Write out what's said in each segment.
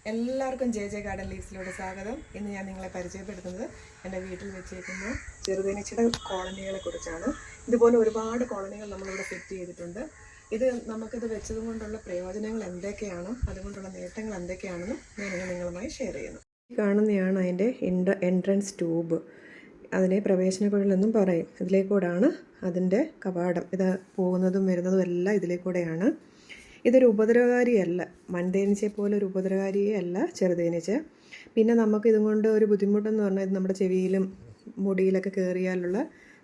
എല്ലാവർക്കും J J garden ലീവ്സിലൂടെ സ്വാഗതം. ഇന്ന് ഞാൻ നിങ്ങളെ പരിചയപ്പെടുത്തുന്നത് എൻ്റെ വീട്ടിൽ വെച്ചേക്കുന്ന ചെറുതേനീച്ചയുടെ കോളനികളെ കുറിച്ചാണ്. ഇതുപോലെ ഒരുപാട് കോളനികൾ നമ്മളിവിടെ സെറ്റ് ചെയ്തിട്ടുണ്ട്. നമുക്കിത് വെച്ചത് കൊണ്ടുള്ള പ്രയോജനങ്ങൾ എന്തൊക്കെയാണ്, അതുകൊണ്ടുള്ള നേട്ടങ്ങൾ എന്തൊക്കെയാണെന്ന് ഞാനിന്ന് നിങ്ങളുമായി ഷെയർ ചെയ്യുന്നു. ഈ കാണുന്നതാണ് അതിൻ്റെ എൻട്രൻസ് ട്യൂബ്. അതിനെ പ്രവേശനക്കുഴലെന്നും പറയും. ഇതിലേക്കൂടാണ് അതിൻ്റെ കവാടം. ഇത് പോകുന്നതും വരുന്നതും എല്ലാം ഇതിലേക്കൂടെയാണ്. ഇതൊരു ഉപദ്രവകാരിയല്ല, മൺതേനീച്ചയെ പോലെ ഒരു ഉപദ്രവകാരിയേ അല്ല ചെറുതേനീച്ച. പിന്നെ നമുക്ക് ഇതും കൊണ്ട് ഒരു ബുദ്ധിമുട്ടെന്ന് പറഞ്ഞാൽ ഇത് നമ്മുടെ ചെവിയിലും മുടിയിലൊക്കെ കയറിയാലുള്ള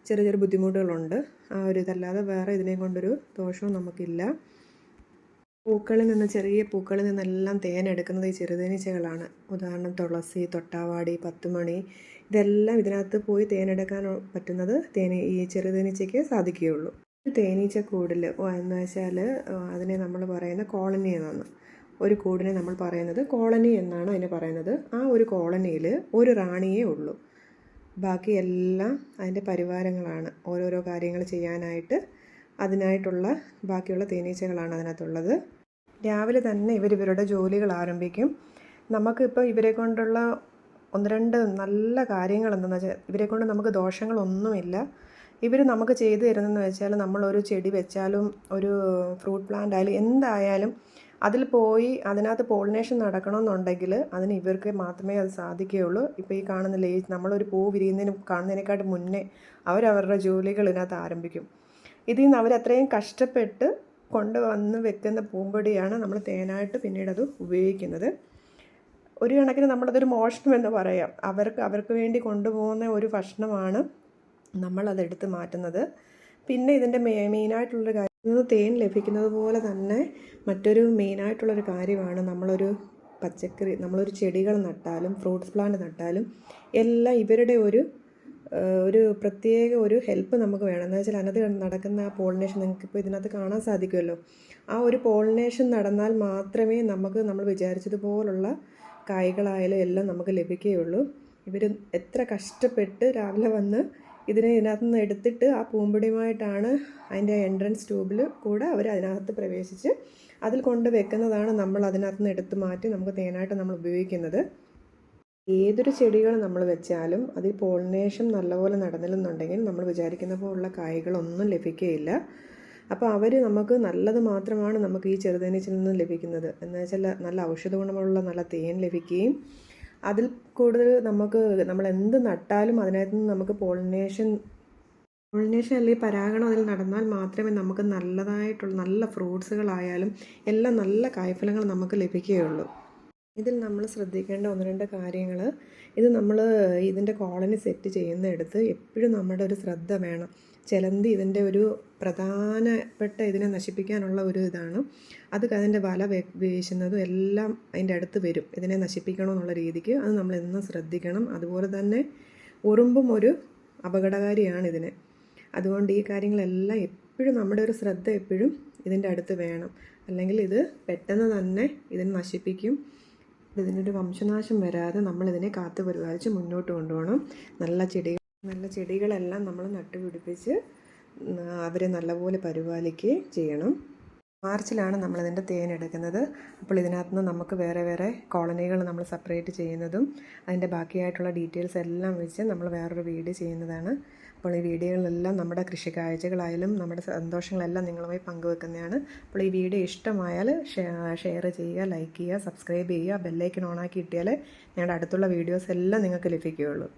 ചെറിയ ചെറിയ ബുദ്ധിമുട്ടുകളുണ്ട്. ആ ഒരു ഇതല്ലാതെ വേറെ ഇതിനെ കൊണ്ടൊരു ദോഷവും നമുക്കില്ല. ചെറിയ പൂക്കളിൽ നിന്നെല്ലാം തേനെടുക്കുന്നത് ഈ ചെറുതേനീച്ചകളാണ്. ഉദാഹരണം തുളസി, തൊട്ടാവാടി, പത്തുമണി, ഇതെല്ലാം ഇതിനകത്ത് പോയി തേനെടുക്കാൻ പറ്റുന്നത് ഈ ചെറുതേനീച്ചയ്ക്ക് സാധിക്കുകയുള്ളൂ. തേനീച്ചക്കൂടിൽ എന്ന് വെച്ചാൽ അതിനെ നമ്മൾ പറയുന്ന കോളനി എന്നാണ്. ഒരു കൂടിനെ നമ്മൾ പറയുന്നത് കോളനി എന്നാണ് അതിനെ പറയുന്നത്. ആ ഒരു കോളനിയിൽ ഒരു റാണിയേ ഉള്ളൂ. ബാക്കി എല്ലാം അതിൻ്റെ പരിവാരങ്ങളാണ്. ഓരോരോ കാര്യങ്ങൾ ചെയ്യാനായിട്ട് അതിനായിട്ടുള്ള ബാക്കിയുള്ള തേനീച്ചകളാണ് അതിനകത്തുള്ളത്. രാവിലെ തന്നെ ഇവരുടെ ജോലികൾ ആരംഭിക്കും. നമുക്കിപ്പോൾ ഇവരെ കൊണ്ടുള്ള ഒന്ന് രണ്ട് നല്ല കാര്യങ്ങൾ എന്തെന്ന് വെച്ചാൽ ഇവരെ കൊണ്ട് നമുക്ക് ദോഷങ്ങളൊന്നുമില്ല. ഇവർ നമുക്ക് ചെയ്തു തരുന്നതെന്ന് വെച്ചാൽ നമ്മളൊരു ചെടി വെച്ചാലും ഒരു ഫ്രൂട്ട് പ്ലാന്റ് ആയാലും എന്തായാലും അതിൽ പോയി അതിനകത്ത് പോളിനേഷൻ നടക്കണമെന്നുണ്ടെങ്കിൽ അതിന് ഇവർക്ക് മാത്രമേ അത് സാധിക്കുകയുള്ളൂ. ഇപ്പോൾ ഈ കാണുന്നില്ലേ, നമ്മളൊരു പൂ കാണുന്നതിനെക്കാട്ടും മുന്നേ അവരവരുടെ ജോലികൾ ഇതിനകത്ത് ആരംഭിക്കും. ഇതിൽ നിന്ന് അവരത്രയും കഷ്ടപ്പെട്ട് കൊണ്ടുവന്ന് വെക്കുന്ന പൂമ്പൊടിയാണ് നമ്മൾ തേനായിട്ട് പിന്നീട് അത് ഉപയോഗിക്കുന്നത്. ഒരു കണക്കിന് നമ്മളതൊരു മോഷണം എന്ന് പറയാം. അവർക്ക് വേണ്ടി കൊണ്ടുപോകുന്ന ഒരു ഭക്ഷണമാണ് നമ്മളതെടുത്ത് മാറ്റുന്നത്. പിന്നെ ഇതിൻ്റെ മെയിനായിട്ടുള്ളൊരു കാര്യം, തേൻ ലഭിക്കുന്നത് പോലെ തന്നെ മറ്റൊരു മെയിനായിട്ടുള്ളൊരു കാര്യമാണ് നമ്മളൊരു ചെടികൾ നട്ടാലും ഫ്രൂട്ട്സ് പ്ലാന്റ് നട്ടാലും എല്ലാം ഇവരുടെ ഒരു പ്രത്യേക ഒരു ഹെൽപ്പ് നമുക്ക് വേണം. എന്ന് വെച്ചാൽ അതിനകത്ത് നടക്കുന്ന ആ പോളിനേഷൻ നിങ്ങൾക്കിപ്പോൾ ഇതിനകത്ത് കാണാൻ സാധിക്കുമല്ലോ. ആ ഒരു പോളിനേഷൻ നടന്നാൽ മാത്രമേ നമ്മൾ വിചാരിച്ചതുപോലുള്ള കായ്കളായാലും എല്ലാം നമുക്ക് ലഭിക്കുകയുള്ളൂ. ഇവർ എത്ര കഷ്ടപ്പെട്ട് രാവിലെ വന്ന് ഇതിനകത്ത് നിന്ന് എടുത്തിട്ട് ആ പൂമ്പൊടിയുമായിട്ടാണ് അതിൻ്റെ എൻട്രൻസ് ട്യൂബിൽ കൂടെ അവർ അതിനകത്ത് പ്രവേശിച്ച് അതിൽ കൊണ്ട് വെക്കുന്നതാണ് നമ്മൾ അതിനകത്ത് നിന്ന് എടുത്ത് മാറ്റി നമുക്ക് തേനായിട്ട് നമ്മൾ ഉപയോഗിക്കുന്നത്. ഏതൊരു ചെടികൾ നമ്മൾ വെച്ചാലും അതിൽ പോളിനേഷൻ നല്ലപോലെ നടന്നില്ലെന്നുണ്ടെങ്കിൽ നമ്മൾ വിചാരിക്കുന്ന പോലുള്ള കായ്കളൊന്നും ലഭിക്കുകയില്ല. അപ്പോൾ നമുക്ക് നല്ലത് മാത്രമാണ് നമുക്ക് ഈ ചെറുതേനീച്ചയിൽ നിന്ന് ലഭിക്കുന്നത്. എന്ന് വെച്ചാൽ നല്ല ഔഷധ ഗുണമുള്ള നല്ല തേൻ ലഭിക്കുകയും അതിൽ കൂടുതൽ നമ്മൾ എന്ത് നട്ടാലും അതിനകത്ത് നിന്ന് നമുക്ക് പോളിനേഷൻ അല്ലെങ്കിൽ പരാഗണം അതിൽ നടന്നാൽ മാത്രമേ നമുക്ക് നല്ലതായിട്ടുള്ള നല്ല ഫ്രൂട്ട്സുകളായാലും എല്ലാം നല്ല കായ്ഫലങ്ങൾ നമുക്ക് ലഭിക്കുകയുള്ളൂ. ഇതിൽ നമ്മൾ ശ്രദ്ധിക്കേണ്ട ഒന്ന് രണ്ട് കാര്യങ്ങൾ, ഇതിൻ്റെ കോളനി സെറ്റ് ചെയ്യുന്നിടത്ത് എപ്പോഴും നമ്മുടെ ഒരു ശ്രദ്ധ വേണം. ചിലന്തി ഇതിൻ്റെ ഒരു പ്രധാനപ്പെട്ട ഇതിനെ നശിപ്പിക്കാനുള്ള ഒരു ഇതാണ്. അതിൻ്റെ വല വീശുന്നതും എല്ലാം അതിൻ്റെ അടുത്ത് വരും ഇതിനെ നശിപ്പിക്കണമെന്നുള്ള രീതിക്ക്. അത് നമ്മൾ എന്നും ശ്രദ്ധിക്കണം. അതുപോലെ തന്നെ ഉറുമ്പും ഒരു അപകടകാരിയാണ് ഇതിനെ. അതുകൊണ്ട് ഈ കാര്യങ്ങളെല്ലാം എപ്പോഴും നമ്മുടെ ഒരു ശ്രദ്ധ എപ്പോഴും ഇതിൻ്റെ അടുത്ത് വേണം. അല്ലെങ്കിൽ ഇത് പെട്ടെന്ന് തന്നെ ഇതിനെ നശിപ്പിക്കും. ഇതിനൊരു വംശനാശം വരാതെ നമ്മളിതിനെ കാത്തു പരിപാലിച്ച് മുന്നോട്ട് കൊണ്ടുപോകണം. നല്ല ചെടികളെല്ലാം നമ്മൾ നട്ടുപിടിപ്പിച്ച് അവരെ നല്ലപോലെ പരിപാലിക്കുകയും ചെയ്യണം. മാർച്ചിലാണ് നമ്മളിതിൻ്റെ തേൻ എടുക്കുന്നത്. അപ്പോൾ ഇതിനകത്ത് നിന്ന് നമുക്ക് വേറെ വേറെ കോളനികൾ നമ്മൾ സെപ്പറേറ്റ് ചെയ്യുന്നതും അതിൻ്റെ ബാക്കിയായിട്ടുള്ള ഡീറ്റെയിൽസ് എല്ലാം വെച്ച് നമ്മൾ വേറൊരു വീഡിയോ ചെയ്യുന്നതാണ്. അപ്പോൾ ഈ വീഡിയോകളെല്ലാം നമ്മുടെ കൃഷി കാഴ്ചകളായാലും നമ്മുടെ സന്തോഷങ്ങളെല്ലാം നിങ്ങളുമായി പങ്കുവെക്കുന്നതാണ്. അപ്പോൾ ഈ വീഡിയോ ഇഷ്ടമായാൽ ഷെയർ ചെയ്യുക, ലൈക്ക് ചെയ്യുക, സബ്സ്ക്രൈബ് ചെയ്യുക, ബെല്ലൈക്കൺ ഓണാക്കി ഇട്ടിയാൽ ഞങ്ങളുടെ അടുത്തുള്ള വീഡിയോസ് എല്ലാം നിങ്ങൾക്ക് ലഭിക്കുകയുള്ളൂ.